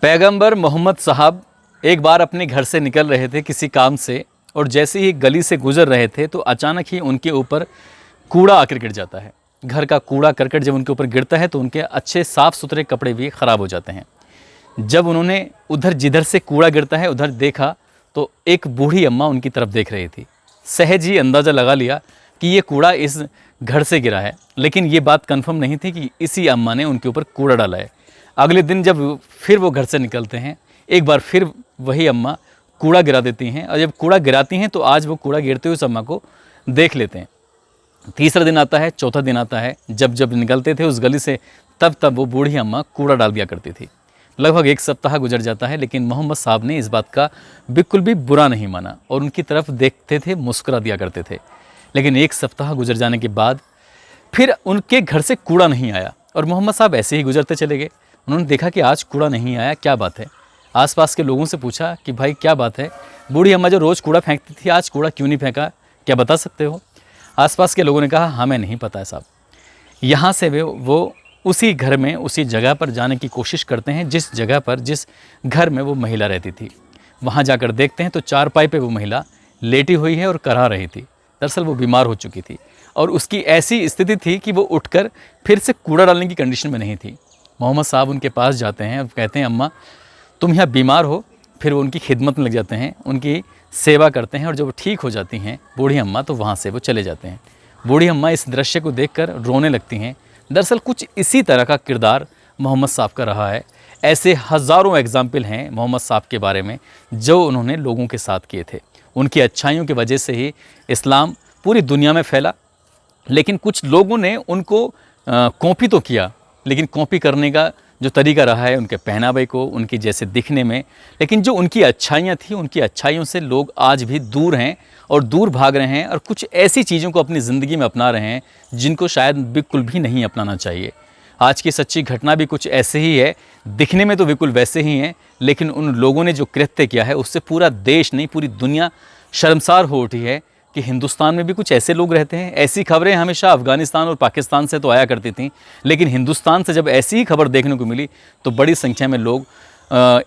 पैगंबर मोहम्मद साहब एक बार अपने घर से निकल रहे थे किसी काम से, और जैसे ही गली से गुजर रहे थे तो अचानक ही उनके ऊपर कूड़ा आकर गिर जाता है। घर का कूड़ा करकट जब उनके ऊपर गिरता है तो उनके अच्छे साफ़ सुथरे कपड़े भी ख़राब हो जाते हैं। जब उन्होंने उधर जिधर से कूड़ा गिरता है उधर देखा तो एक बूढ़ी अम्मा उनकी तरफ देख रही थी। सहज ही अंदाज़ा लगा लिया कि ये कूड़ा इस घर से गिरा है, लेकिन ये बात कंफर्म नहीं थी कि इसी अम्मा ने उनके ऊपर कूड़ा डाला है। अगले दिन जब फिर वो घर से निकलते हैं, एक बार फिर वही अम्मा कूड़ा गिरा देती हैं, और जब कूड़ा गिराती हैं तो आज वो कूड़ा गिरते हुए उस अम्मा को देख लेते हैं। तीसरा दिन आता है, चौथा दिन आता है, जब जब निकलते थे उस गली से तब तब वो बूढ़ी अम्मा कूड़ा डाल दिया करती थी। लगभग एक सप्ताह गुजर जाता है, लेकिन मोहम्मद साहब ने इस बात का बिल्कुल भी बुरा नहीं माना और उनकी तरफ देखते थे, मुस्कुरा दिया करते थे। लेकिन एक सप्ताह गुजर जाने के बाद फिर उनके घर से कूड़ा नहीं आया और मोहम्मद साहब ऐसे ही गुजरते चले गए। उन्होंने देखा कि आज कूड़ा नहीं आया, क्या बात है। आसपास के लोगों से पूछा कि भाई क्या बात है, बूढ़ी अम्मा जो रोज़ कूड़ा फेंकती थी आज कूड़ा क्यों नहीं फेंका, क्या बता सकते हो। आसपास के लोगों ने कहा हमें नहीं पता है साहब। यहाँ से वो उसी घर में उसी जगह पर जाने की कोशिश करते हैं जिस जगह पर जिस घर में वो महिला रहती थी। वहाँ जाकर देखते हैं तो चारपाई पे वो महिला लेटी हुई है और करा रही थी। दरअसल वो बीमार हो चुकी थी और उसकी ऐसी स्थिति थी कि वो उठकर फिर से कूड़ा डालने की कंडीशन में नहीं थी। मोहम्मद साहब उनके पास जाते हैं और कहते हैं अम्मा तुम यहाँ बीमार हो। फिर वो उनकी खिदमत में लग जाते हैं, उनकी सेवा करते हैं और जब वो ठीक हो जाती हैं बूढ़ी अम्मा तो वहाँ से वो चले जाते हैं। बूढ़ी अम्मा इस दृश्य को देखकर रोने लगती हैं। दरअसल कुछ इसी तरह का किरदार मोहम्मद साहब का रहा है। ऐसे हज़ारों एग्जाम्पल हैं मोहम्मद साहब के बारे में जो उन्होंने लोगों के साथ किए थे। उनकी अच्छाइयों की वजह से ही इस्लाम पूरी दुनिया में फैला। लेकिन कुछ लोगों ने उनको कॉपी तो किया, लेकिन कॉपी करने का जो तरीका रहा है उनके पहनावे को, उनकी जैसे दिखने में, लेकिन जो उनकी अच्छाइयाँ थी उनकी अच्छाइयों से लोग आज भी दूर हैं और दूर भाग रहे हैं और कुछ ऐसी चीज़ों को अपनी ज़िंदगी में अपना रहे हैं जिनको शायद बिल्कुल भी नहीं अपनाना चाहिए। आज की सच्ची घटना भी कुछ ऐसे ही है, दिखने में तो बिल्कुल वैसे ही हैं, लेकिन उन लोगों ने जो कृत्य किया है उससे पूरा देश नहीं पूरी दुनिया शर्मसार हो उठी है कि हिंदुस्तान में भी कुछ ऐसे लोग रहते हैं। ऐसी खबरें हमेशा अफ़गानिस्तान और पाकिस्तान से तो आया करती थीं, लेकिन हिंदुस्तान से जब ऐसी ही खबर देखने को मिली तो बड़ी संख्या में लोग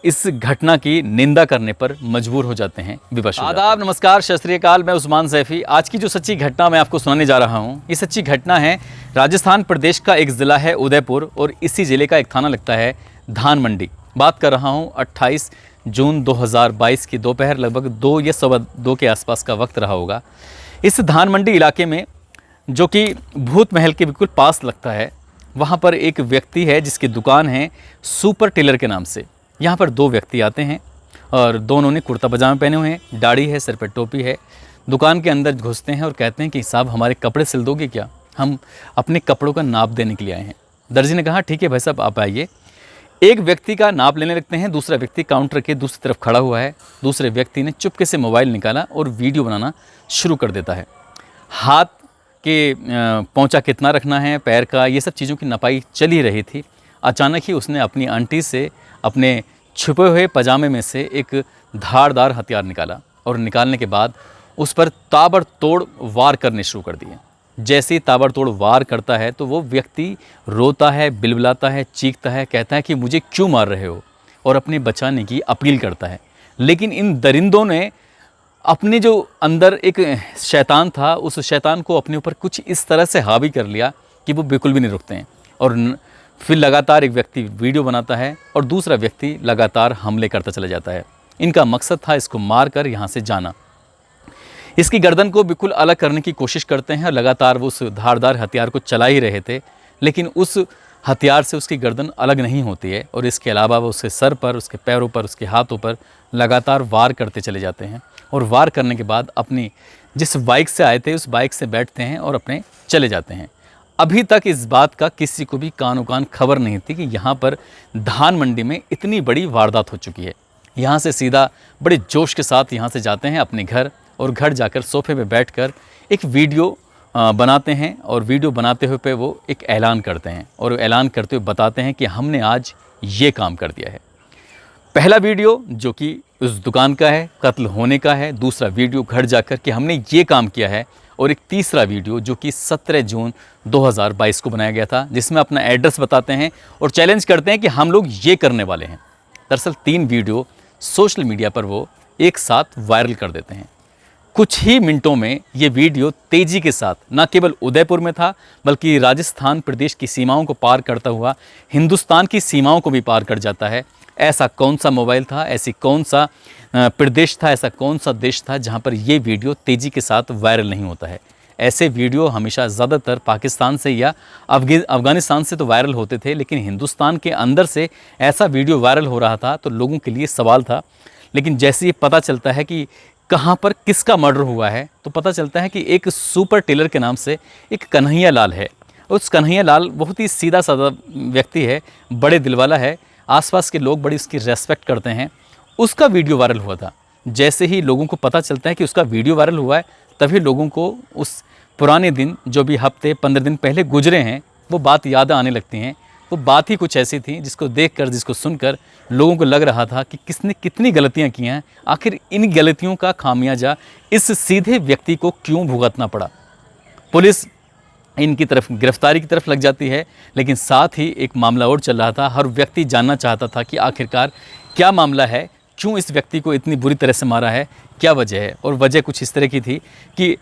इस घटना की निंदा करने पर मजबूर हो जाते हैं, विवश हो जाते हैं। आदाब, नमस्कार, सत श्री अकाल। मैं उस्मान सैफ़ी। आज की जो सच्ची घटना मैं आपको सुनाने जा रहा हूँ, ये सच्ची घटना है राजस्थान प्रदेश का एक ज़िला है उदयपुर और इसी ज़िले का एक थाना लगता है धानमंडी। बात कर रहा हूँ 28 जून 2022 की दोपहर लगभग 2 या 2:15 के आसपास का वक्त रहा होगा। इस धानमंडी इलाके में जो कि भूत महल के बिल्कुल पास लगता है, वहाँ पर एक व्यक्ति है जिसकी दुकान है सुपर टेलर के नाम से। यहाँ पर 2 व्यक्ति आते हैं और दोनों ने कुर्ता पजामा पहने हुए हैं, दाढ़ी है, सर पर टोपी है। दुकान के अंदर घुसते हैं और कहते हैं कि साहब हमारे कपड़े सिल दोगे क्या, हम अपने कपड़ों का नाप देने के लिए आए हैं। दर्जी ने कहा ठीक है भाई साहब आप आइए। एक व्यक्ति का नाप लेने लगते हैं, दूसरा व्यक्ति काउंटर के दूसरी तरफ खड़ा हुआ है। दूसरे व्यक्ति ने चुपके से मोबाइल निकाला और वीडियो बनाना शुरू कर देता है। हाथ के पोंचा कितना रखना है, पैर का, ये सब चीज़ों की नपाई चल ही रही थी। अचानक ही उसने अपनी आंटी से अपने छुपे हुए पजामे में से एक धारदार हथियार निकाला और निकालने के बाद उस पर ताबड़तोड़ वार करने शुरू कर दिए। जैसे ही ताबड़तोड़ वार करता है तो वो व्यक्ति रोता है, बिलबिलाता है, चीखता है, कहता है कि मुझे क्यों मार रहे हो, और अपने बचाने की अपील करता है। लेकिन इन दरिंदों ने अपने जो अंदर एक शैतान था उस शैतान को अपने ऊपर कुछ इस तरह से हावी कर लिया कि वो बिल्कुल भी नहीं रुकते हैं। और फिर लगातार एक व्यक्ति वीडियो बनाता है और दूसरा व्यक्ति लगातार हमले करता चला जाता है। इनका मकसद था इसको मार कर यहाँ से जाना। इसकी गर्दन को बिल्कुल अलग करने की कोशिश करते हैं और लगातार वो उस धारदार हथियार को चला ही रहे थे, लेकिन उस हथियार से उसकी गर्दन अलग नहीं होती है। और इसके अलावा वो उसके सर पर, उसके पैरों पर, उसके हाथों पर लगातार वार करते चले जाते हैं। और वार करने के बाद अपनी जिस बाइक से आए थे उस बाइक से बैठते हैं और अपने चले जाते हैं। अभी तक इस बात का किसी को भी कानो कान खबर नहीं थी कि यहाँ पर धानमंडी में इतनी बड़ी वारदात हो चुकी है। यहाँ से सीधा बड़े जोश के साथ यहाँ से जाते हैं अपने घर और घर जाकर सोफे पे बैठकर एक वीडियो बनाते हैं और वीडियो बनाते हुए पे वो एक ऐलान करते हैं और ऐलान करते हुए बताते हैं कि हमने आज ये काम कर दिया है। पहला वीडियो जो कि उस दुकान का है, कत्ल होने का है। दूसरा वीडियो घर जाकर कि हमने ये काम किया है। और एक तीसरा वीडियो जो कि 17 जून 2022 को बनाया गया था, जिसमें अपना एड्रेस बताते हैं और चैलेंज करते हैं कि हम लोग ये करने वाले हैं। दरअसल 3 वीडियो सोशल मीडिया पर वो एक साथ वायरल कर देते हैं। कुछ ही मिनटों में ये वीडियो तेजी के साथ न केवल उदयपुर में था, बल्कि राजस्थान प्रदेश की सीमाओं को पार करता हुआ हिंदुस्तान की सीमाओं को भी पार कर जाता है। ऐसा कौन सा मोबाइल था, ऐसी कौन सा प्रदेश था, ऐसा कौन सा देश था जहाँ पर ये वीडियो तेज़ी के साथ वायरल नहीं होता है। ऐसे वीडियो हमेशा ज़्यादातर पाकिस्तान से या अफ़गानिस्तान से तो वायरल होते थे, लेकिन हिंदुस्तान के अंदर से ऐसा वीडियो वायरल हो रहा था तो लोगों के लिए सवाल था। लेकिन जैसे ये पता चलता है कि कहाँ पर किसका मर्डर हुआ है, तो पता चलता है कि एक सुपर टेलर के नाम से एक कन्हैया लाल है। उस कन्हैया लाल बहुत ही सीधा साधा व्यक्ति है, बड़े दिलवाला है, आसपास के लोग बड़ी उसकी रेस्पेक्ट करते हैं। उसका वीडियो वायरल हुआ था। जैसे ही लोगों को पता चलता है कि उसका वीडियो वायरल हुआ है, तभी लोगों को उस पुराने दिन जो भी हफ्ते 15 दिन पहले गुजरे हैं वो बात याद आने लगती हैं। वो बात ही कुछ ऐसी थी जिसको देखकर, जिसको सुनकर लोगों को लग रहा था कि किसने कितनी गलतियां की हैं, आखिर इन गलतियों का खामियाजा इस सीधे व्यक्ति को क्यों भुगतना पड़ा। पुलिस इनकी तरफ गिरफ्तारी की तरफ लग जाती है, लेकिन साथ ही एक मामला और चल रहा था। हर व्यक्ति जानना चाहता था कि आखिरकार क्या मामला है, क्यों इस व्यक्ति को इतनी बुरी तरह से मारा है, क्या वजह है। और वजह कुछ इस तरह की थी कि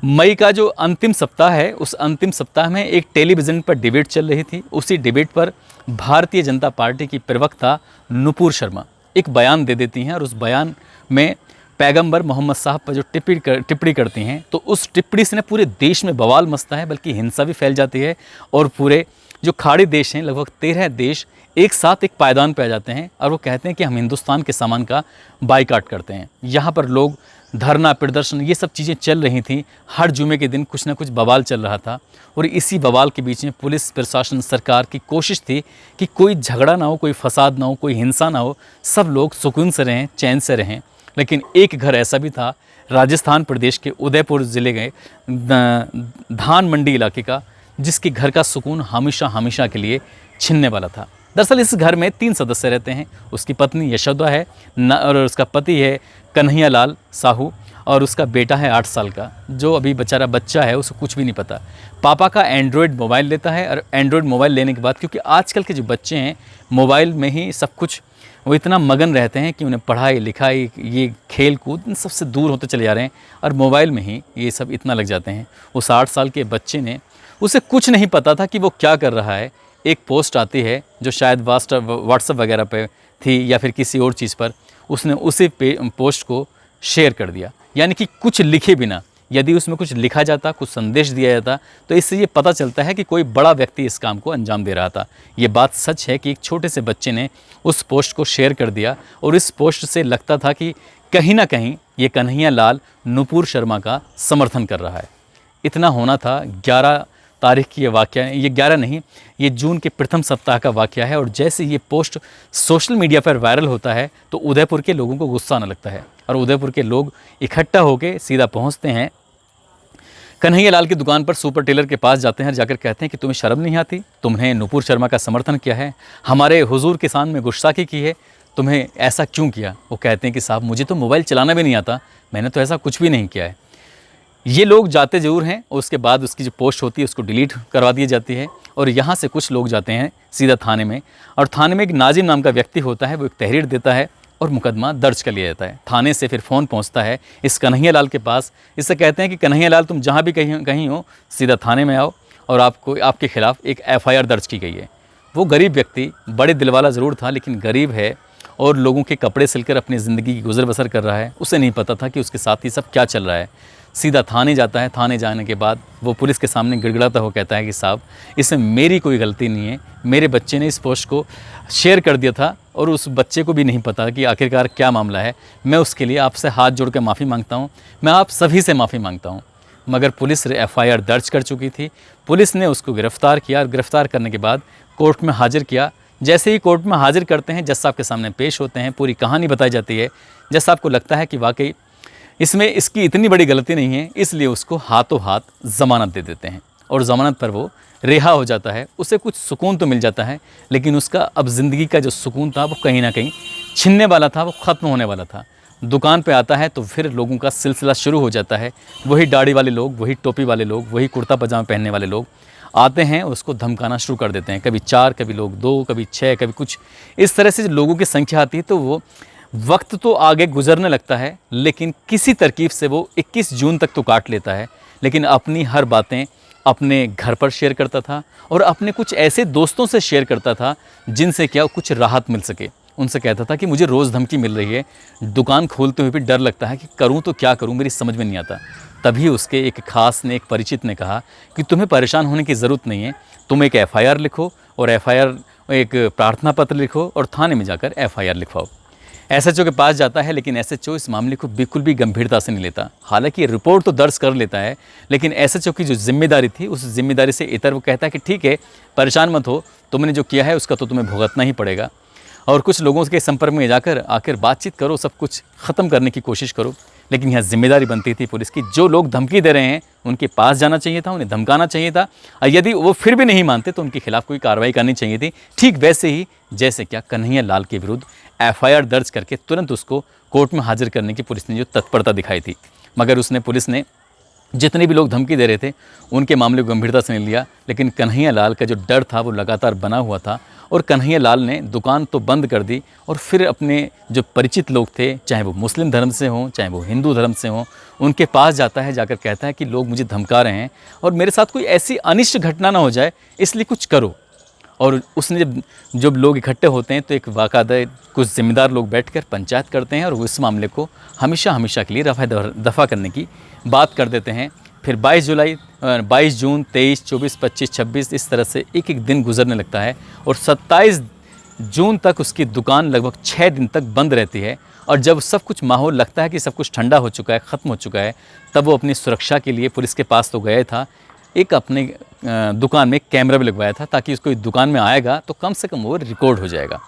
मई का जो अंतिम सप्ताह है, उस अंतिम सप्ताह में एक टेलीविज़न पर डिबेट चल रही थी। उसी डिबेट पर भारतीय जनता पार्टी की प्रवक्ता नुपुर शर्मा एक बयान दे देती हैं और उस बयान में पैगंबर मोहम्मद साहब पर जो टिप्पणी करती हैं, तो उस टिप्पणी से न पूरे देश में बवाल मचता है, बल्कि हिंसा भी फैल जाती है। और पूरे जो खाड़ी देश हैं, लगभग 13 देश एक साथ एक पायदान पे आ जाते हैं और वो कहते हैं कि हम हिंदुस्तान के सामान का बाइकाट करते हैं। यहाँ पर लोग धरना, प्रदर्शन, ये सब चीज़ें चल रही थी। हर जुमे के दिन कुछ ना कुछ बवाल चल रहा था और इसी बवाल के बीच में पुलिस प्रशासन, सरकार की कोशिश थी कि कोई झगड़ा ना हो, कोई फसाद ना हो, कोई हिंसा ना हो, सब लोग सुकून से रहें, चैन से रहें। लेकिन एक घर ऐसा भी था राजस्थान प्रदेश के उदयपुर ज़िले के धान मंडी इलाके का, जिसके घर का सुकून हमेशा हमेशा के लिए छिनने वाला था। दरअसल इस घर में 3 सदस्य रहते हैं। उसकी पत्नी यशोदा है और उसका पति है कन्हैया लाल साहू, और उसका बेटा है 8 साल का, जो अभी बेचारा बच्चा है, उसको कुछ भी नहीं पता। पापा का एंड्रॉयड मोबाइल लेता है और एंड्रॉयड मोबाइल लेने के बाद, क्योंकि आजकल के जो बच्चे हैं मोबाइल में ही सब कुछ, वो इतना मगन रहते हैं कि उन्हें पढ़ाई लिखाई, ये खेल कूद, इन सबसे दूर होते चले जा रहे हैं और मोबाइल में ही ये सब इतना लग जाते हैं। उस 8 साल के बच्चे ने, उसे कुछ नहीं पता था कि वो क्या कर रहा है। एक पोस्ट आती है जो शायद व्हाट्सएप वगैरह पे थी या फिर किसी और चीज़ पर, उसने उसी पोस्ट को शेयर कर दिया, यानी कि कुछ लिखे बिना। यदि उसमें कुछ लिखा जाता, कुछ संदेश दिया जाता, तो इससे ये पता चलता है कि कोई बड़ा व्यक्ति इस काम को अंजाम दे रहा था। ये बात सच है कि एक छोटे से बच्चे ने उस पोस्ट को शेयर कर दिया और इस पोस्ट से लगता था कि कहीं ना कहीं ये कन्हैया लाल नुपुर शर्मा का समर्थन कर रहा है। इतना होना था। 11 तारीख की ये वाक़या है, ये 11 नहीं, ये जून के प्रथम सप्ताह का वाक़या है। और जैसे ये पोस्ट सोशल मीडिया पर वायरल होता है तो उदयपुर के लोगों को गुस्सा आने लगता है और उदयपुर के लोग इकट्ठा होकर सीधा पहुंचते हैं कन्हैया लाल की दुकान पर, सुपर टेलर के पास जाते हैं और जाकर कहते हैं कि तुम्हें शर्म नहीं आती, तुमने नुपुर शर्मा का समर्थन किया है, हमारे हुजूर के सामने गुस्ताखी की है, तुम्हें ऐसा क्यों किया। वो कहते हैं कि साहब मुझे तो मोबाइल चलाना भी नहीं आता, मैंने तो ऐसा कुछ भी नहीं किया है। ये लोग जाते ज़रूर हैं और उसके बाद उसकी जो पोस्ट होती है उसको डिलीट करवा दी जाती है। और यहाँ से कुछ लोग जाते हैं सीधा थाने में, और थाने में एक नाजिम नाम का व्यक्ति होता है, वो एक तहरीर देता है और मुकदमा दर्ज कर लिया जाता है। थाने से फिर फ़ोन पहुँचता है इस कन्हैया लाल के पास। इससे कहते हैं कि कन्हैया लाल तुम जहाँ भी कहीं हो सीधा थाने में आओ और आपके खिलाफ़ एक FIR दर्ज की गई है। वो गरीब व्यक्ति, बड़े दिलवाला ज़रूर था, लेकिन गरीब है और लोगों के कपड़े सिलकर अपनी ज़िंदगी की गुजर बसर कर रहा है। उसे नहीं पता था कि उसके साथ ही सब क्या चल रहा है। सीधा थाने जाता है। थाने जाने के बाद वो पुलिस के सामने गिड़गिड़ाता हुआ कहता है कि साहब इसमें मेरी कोई गलती नहीं है, मेरे बच्चे ने इस पोस्ट को शेयर कर दिया था और उस बच्चे को भी नहीं पता कि आखिरकार क्या मामला है। मैं उसके लिए आपसे हाथ जोड़ कर माफ़ी मांगता हूँ, मैं आप सभी से माफ़ी मांगता हूँ। मगर पुलिस FIR दर्ज कर चुकी थी। पुलिस ने उसको गिरफ़्तार किया और गिरफ़्तार करने के बाद कोर्ट में हाजिर किया। जैसे ही कोर्ट में हाजिर करते हैं, जज साहब के सामने पेश होते हैं, पूरी कहानी बताई जाती है। जज साहब को लगता है कि वाकई इसमें इसकी इतनी बड़ी गलती नहीं है, इसलिए उसको हाथों हाथ ज़मानत दे देते हैं और ज़मानत पर वो रिहा हो जाता है। उसे कुछ सुकून तो मिल जाता है, लेकिन उसका अब ज़िंदगी का जो सुकून था वो कहीं ना कहीं छिनने वाला था, वो ख़त्म होने वाला था। दुकान पे आता है तो फिर लोगों का सिलसिला शुरू हो जाता है। वही दाढ़ी वाले लोग, वही टोपी वाले लोग, वही कुर्ता पजामा पहनने वाले लोग आते हैं उसको धमकाना शुरू कर देते हैं। कभी 4, कभी लोग 2, कभी 6, कभी कुछ इस तरह से लोगों की संख्या आती है। तो वो वक्त तो आगे गुजरने लगता है, लेकिन किसी तरकीब से वो 21 जून तक तो काट लेता है। लेकिन अपनी हर बातें अपने घर पर शेयर करता था और अपने कुछ ऐसे दोस्तों से शेयर करता था जिनसे क्या कुछ राहत मिल सके। उनसे कहता था कि मुझे रोज़ धमकी मिल रही है, दुकान खोलते हुए भी डर लगता है कि करूं तो क्या करूं, मेरी समझ में नहीं आता। तभी उसके एक खास ने, एक परिचित ने कहा कि तुम्हें परेशान होने की ज़रूरत नहीं है, तुम एक FIR लिखो और एक प्रार्थना पत्र लिखो और थाने में जाकर FIR लिखवाओ। SHO के पास जाता है, लेकिन SHO इस मामले को बिल्कुल भी गंभीरता से नहीं लेता। हालांकि रिपोर्ट तो दर्ज कर लेता है, लेकिन SHO की जो जिम्मेदारी थी उस जिम्मेदारी से इतर वो कहता है कि ठीक है, परेशान मत हो, तुमने जो किया है उसका तो तुम्हें भुगतना ही पड़ेगा। और कुछ लोगों के संपर्क में जाकर आकर बातचीत करो, सब कुछ ख़त्म करने की कोशिश करो। लेकिन यहाँ जिम्मेदारी बनती थी पुलिस की, जो लोग धमकी दे रहे हैं उनके पास जाना चाहिए था, उन्हें धमकाना चाहिए था, और यदि वो फिर भी नहीं मानते तो उनके खिलाफ कोई कार्रवाई करनी चाहिए थी। ठीक वैसे ही जैसे क्या कन्हैया लाल के विरुद्ध FIR दर्ज करके तुरंत उसको कोर्ट में हाजिर करने की पुलिस ने जो तत्परता दिखाई थी। मगर पुलिस ने जितने भी लोग धमकी दे रहे थे उनके मामले को गंभीरता से नहीं लिया। लेकिन कन्हैया लाल का जो डर था वो लगातार बना हुआ था, और कन्हैया लाल ने दुकान तो बंद कर दी और फिर अपने जो परिचित लोग थे, चाहे वो मुस्लिम धर्म से हों चाहे वो हिंदू धर्म से हों, उनके पास जाता है, जाकर कहता है कि लोग मुझे धमका रहे हैं और मेरे साथ कोई ऐसी अनिष्ट घटना ना हो जाए, इसलिए कुछ करो। और उसने जब लोग इकट्ठे होते हैं तो एक वाक़ादा कुछ ज़िम्मेदार लोग बैठकर पंचायत करते हैं और इस मामले को हमेशा के लिए रफ़ा दफ़ा करने की बात कर देते हैं। फिर 22 जून, 23, 24, 25, 26 इस तरह से एक दिन गुजरने लगता है और 27 जून तक उसकी दुकान लगभग 6 दिन तक बंद रहती है। और जब सब कुछ माहौल लगता है कि सब कुछ ठंडा हो चुका है, ख़त्म हो चुका है, तब वो अपनी सुरक्षा के लिए पुलिस के पास तो गया था, एक अपने दुकान में कैमरा भी लगवाया था ताकि उसको दुकान में आएगा तो कम से कम वो रिकॉर्ड हो जाएगा।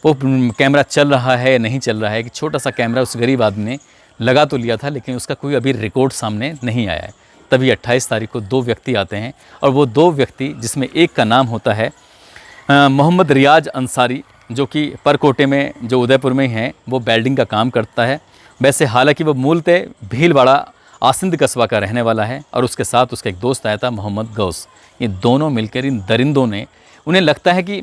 वो कैमरा चल रहा है नहीं चल रहा है, कि छोटा सा कैमरा उस गरीब आदमी ने लगा तो लिया था, लेकिन उसका कोई अभी रिकॉर्ड सामने नहीं आया है। तभी 28 तारीख को 2 व्यक्ति आते हैं, और वो 2 व्यक्ति जिसमें एक का नाम होता है मोहम्मद रियाज अंसारी, जो कि परकोटे में जो उदयपुर में हैं वो वेल्डिंग का काम करता है। वैसे हालांकि वो मूलतः भीलवाड़ा आसिंद कस्बा का रहने वाला है, और उसके साथ उसका एक दोस्त आया था मोहम्मद गौस। ये दोनों मिलकर इन दरिंदों ने, उन्हें लगता है कि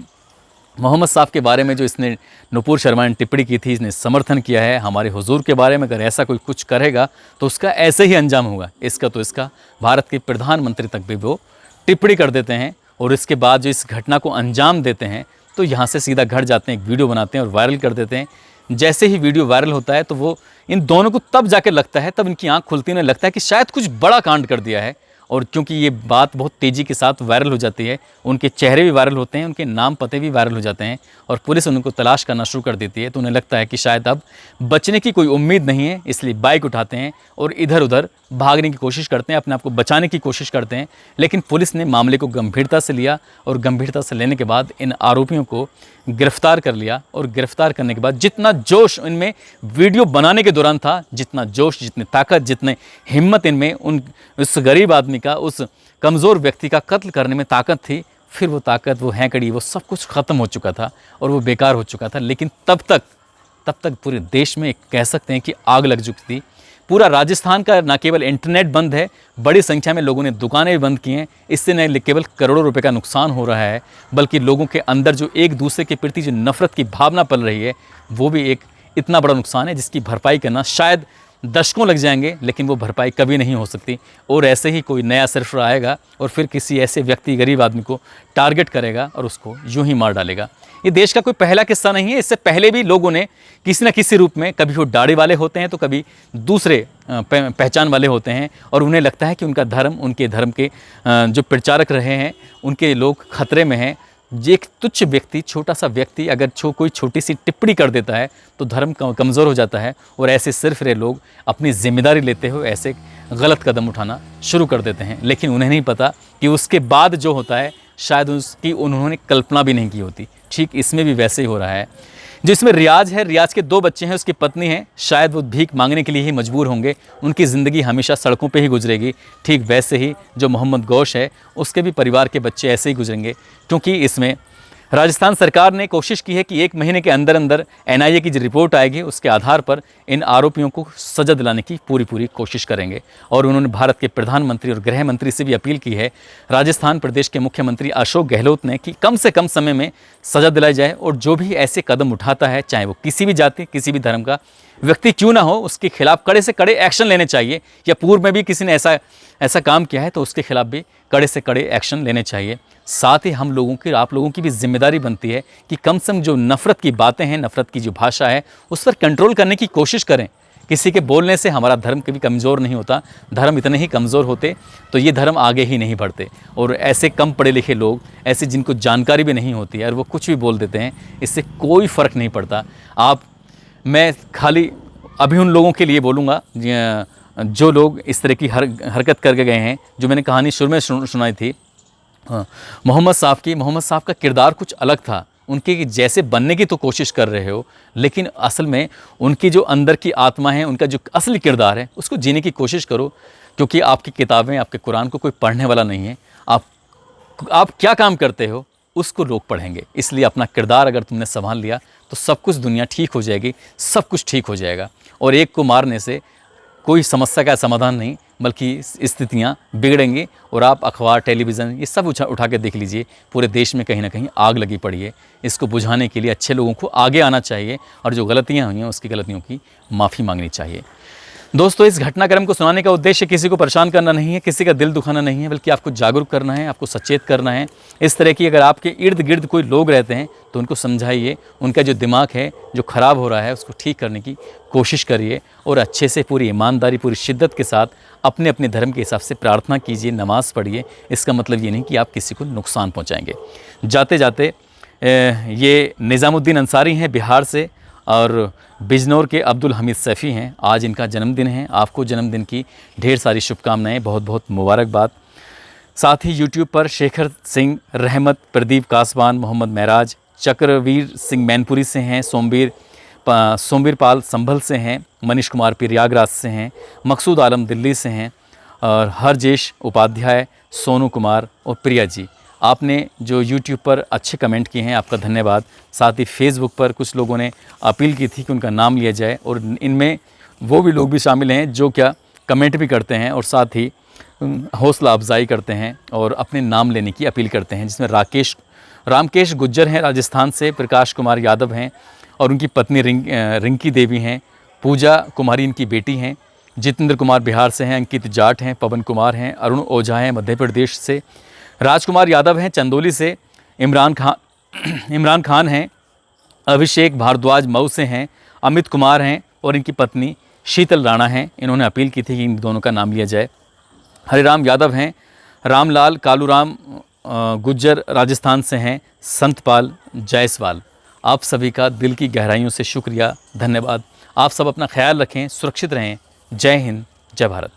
मोहम्मद साहब के बारे में जो इसने नुपुर शर्मा ने टिप्पणी की थी, इसने समर्थन किया है हमारे हुजूर के बारे में, अगर ऐसा कोई कुछ करेगा तो उसका ऐसे ही अंजाम होगा। इसका भारत के प्रधानमंत्री तक भी वो टिप्पणी कर देते हैं। और इसके बाद जो इस घटना को अंजाम देते हैं तो यहाँ से सीधा घर जाते हैं, एक वीडियो बनाते हैं और वायरल कर देते हैं। जैसे ही वीडियो वायरल होता है तो वो इन दोनों को तब जाके लगता है, तब इनकी आंख खुलती है, उन्हें लगता है कि शायद कुछ बड़ा कांड कर दिया है। और क्योंकि ये बात बहुत तेज़ी के साथ वायरल हो जाती है, उनके चेहरे भी वायरल होते हैं, उनके नाम पते भी वायरल हो जाते हैं, और पुलिस उनको तलाश करना शुरू कर देती है। तो उन्हें लगता है कि शायद अब बचने की कोई उम्मीद नहीं है, इसलिए बाइक उठाते हैं और इधर उधर भागने की कोशिश करते हैं, अपने आप को बचाने की कोशिश करते हैं। लेकिन पुलिस ने मामले को गंभीरता से लिया, और गंभीरता से लेने के बाद इन आरोपियों को गिरफ्तार कर लिया। और गिरफ्तार करने के बाद जितना जोश इनमें वीडियो बनाने के दौरान था, जितना जोश, जितनी ताकत, जितने हिम्मत इनमें उस गरीब आदमी का, उस कमज़ोर व्यक्ति का कत्ल करने में ताकत थी, फिर वो ताकत, वो हैकड़ी, वो सब कुछ ख़त्म हो चुका था और वो बेकार हो चुका था। लेकिन तब तक पूरे देश में कह सकते हैं कि आग लग चुकी थी। पूरा राजस्थान का न केवल इंटरनेट बंद है, बड़ी संख्या में लोगों ने दुकानें भी बंद की हैं। इससे न केवल करोड़ों रुपए का नुकसान हो रहा है, बल्कि लोगों के अंदर जो एक दूसरे के प्रति जो नफ़रत की भावना पल रही है, वो भी एक इतना बड़ा नुकसान है जिसकी भरपाई करना शायद दशकों लग जाएंगे, लेकिन वो भरपाई कभी नहीं हो सकती। और ऐसे ही कोई नया सरफरा आएगा और फिर किसी ऐसे व्यक्ति, गरीब आदमी को टारगेट करेगा और उसको यूं ही मार डालेगा। ये देश का कोई पहला किस्सा नहीं है, इससे पहले भी लोगों ने किसी न किसी रूप में, कभी वो दाढ़ी वाले होते हैं तो कभी दूसरे पहचान वाले होते हैं, और उन्हें लगता है कि उनका धर्म, उनके धर्म के जो प्रचारक रहे हैं, उनके लोग खतरे में हैं। एक तुच्छ व्यक्ति, छोटा सा व्यक्ति अगर कोई छोटी सी टिप्पणी कर देता है तो धर्म कमज़ोर हो जाता है, और ऐसे सिरफिरे लोग अपनी जिम्मेदारी लेते हुए ऐसे गलत कदम उठाना शुरू कर देते हैं। लेकिन उन्हें नहीं पता कि उसके बाद जो होता है शायद उसकी उन्होंने कल्पना भी नहीं की होती। ठीक इसमें भी वैसे ही हो रहा है। जिसमें रियाज है, रियाज के 2 बच्चे हैं, उसकी पत्नी है, शायद वो भीख मांगने के लिए ही मजबूर होंगे, उनकी ज़िंदगी हमेशा सड़कों पे ही गुजरेगी। ठीक वैसे ही जो मोहम्मद गौश है, उसके भी परिवार के बच्चे ऐसे ही गुजरेंगे, क्योंकि इसमें राजस्थान सरकार ने कोशिश की है कि 1 महीने के अंदर अंदर एनआईए की जो रिपोर्ट आएगी उसके आधार पर इन आरोपियों को सजा दिलाने की पूरी कोशिश करेंगे। और उन्होंने भारत के प्रधानमंत्री और गृह मंत्री से भी अपील की है, राजस्थान प्रदेश के मुख्यमंत्री अशोक गहलोत ने, कि कम से कम समय में सजा दिलाई जाए और जो भी ऐसे कदम उठाता है, चाहे वो किसी भी जाति किसी भी धर्म का व्यक्ति क्यों ना हो, उसके खिलाफ कड़े से कड़े एक्शन लेने चाहिए। या पूर्व में भी किसी ने ऐसा काम किया है तो उसके खिलाफ भी कड़े से कड़े एक्शन लेने चाहिए। साथ ही हम लोगों की, आप लोगों की भी जिम्मेदारी बनती है कि कम से कम जो नफ़रत की बातें हैं, नफ़रत की जो भाषा है, उस पर कंट्रोल करने की कोशिश करें। किसी के बोलने से हमारा धर्म कभी कमज़ोर नहीं होता। धर्म इतने ही कमज़ोर होते तो ये धर्म आगे ही नहीं बढ़ते। और ऐसे कम पढ़े लिखे लोग, ऐसे जिनको जानकारी भी नहीं होती है और वो कुछ भी बोल देते हैं, इससे कोई फ़र्क नहीं पड़ता। मैं खाली अभी उन लोगों के लिए बोलूँगा जो लोग इस तरह की हरकत करके गए हैं। जो मैंने कहानी शुरू में सुनाई थी मोहम्मद साहब का किरदार कुछ अलग था। उनके जैसे बनने की तो कोशिश कर रहे हो, लेकिन असल में उनकी जो अंदर की आत्मा है, उनका जो असली किरदार है, उसको जीने की कोशिश करो। क्योंकि आपकी किताबें, आपके कुरान को कोई पढ़ने वाला नहीं है। आप क्या काम करते हो उसको लोग पढ़ेंगे। इसलिए अपना किरदार अगर तुमने संभाल लिया तो सब कुछ दुनिया ठीक हो जाएगी, सब कुछ ठीक हो जाएगा। और एक को मारने से कोई समस्या का समाधान नहीं, बल्कि स्थितियाँ बिगड़ेंगी। और आप अखबार, टेलीविज़न, ये सब उठा के देख लीजिए, पूरे देश में कहीं ना कहीं आग लगी पड़ी है। इसको बुझाने के लिए अच्छे लोगों को आगे आना चाहिए और जो गलतियाँ हुई हैं उसकी गलतियों की माफ़ी मांगनी चाहिए। दोस्तों, इस घटनाक्रम को सुनाने का उद्देश्य किसी को परेशान करना नहीं है, किसी का दिल दुखाना नहीं है, बल्कि आपको जागरूक करना है, आपको सचेत करना है। इस तरह की अगर आपके इर्द गिर्द कोई लोग रहते हैं तो उनको समझाइए, उनका जो दिमाग है जो ख़राब हो रहा है उसको ठीक करने की कोशिश करिए और अच्छे से, पूरी ईमानदारी, पूरी शिद्दत के साथ अपने अपने धर्म के हिसाब से प्रार्थना कीजिए, नमाज़ पढ़िए। इसका मतलब ये नहीं कि आप किसी को नुकसान पहुँचाएँगे। जाते जाते ये निज़ामुद्दीन अंसारी हैं बिहार से और बिजनौर के अब्दुल हमीद सैफ़ी हैं। आज इनका जन्मदिन है। आपको जन्मदिन की ढेर सारी शुभकामनाएं, बहुत बहुत मुबारकबाद। साथ ही यूट्यूब पर शेखर सिंह, रहमत, प्रदीप कासवान, मोहम्मद महराज, चक्रवीर सिंह मैनपुरी से हैं, सोमवीर पाल संभल से हैं, मनीष कुमार प्रयागराज से हैं, मकसूद आलम दिल्ली से हैं और हरजेश उपाध्याय, सोनू कुमार और प्रिया जी। आपने जो YouTube पर अच्छे कमेंट किए हैं, आपका धन्यवाद। साथ ही फेसबुक पर कुछ लोगों ने अपील की थी कि उनका नाम लिया जाए और इनमें वो भी लोग भी शामिल हैं जो क्या कमेंट भी करते हैं और साथ ही हौसला अफजाई करते हैं और अपने नाम लेने की अपील करते हैं, जिसमें रामकेश गुज्जर हैं राजस्थान से, प्रकाश कुमार यादव हैं और उनकी पत्नी रिंकी देवी हैं, पूजा कुमारी इनकी बेटी हैं, जितेंद्र कुमार बिहार से हैं, अंकित जाट हैं, पवन कुमार हैं, अरुण ओझा हैं मध्य प्रदेश से, राजकुमार यादव हैं चंदौली से, इमरान खान हैं, अभिषेक भारद्वाज मऊ से हैं, अमित कुमार हैं और इनकी पत्नी शीतल राणा हैं। इन्होंने अपील की थी कि इन दोनों का नाम लिया जाए। हरिराम यादव हैं, रामलाल कालूराम गुज्जर राजस्थान से हैं, संतपाल जायसवाल। आप सभी का दिल की गहराइयों से शुक्रिया, धन्यवाद। आप सब अपना ख्याल रखें, सुरक्षित रहें। जय हिंद, जय भारत।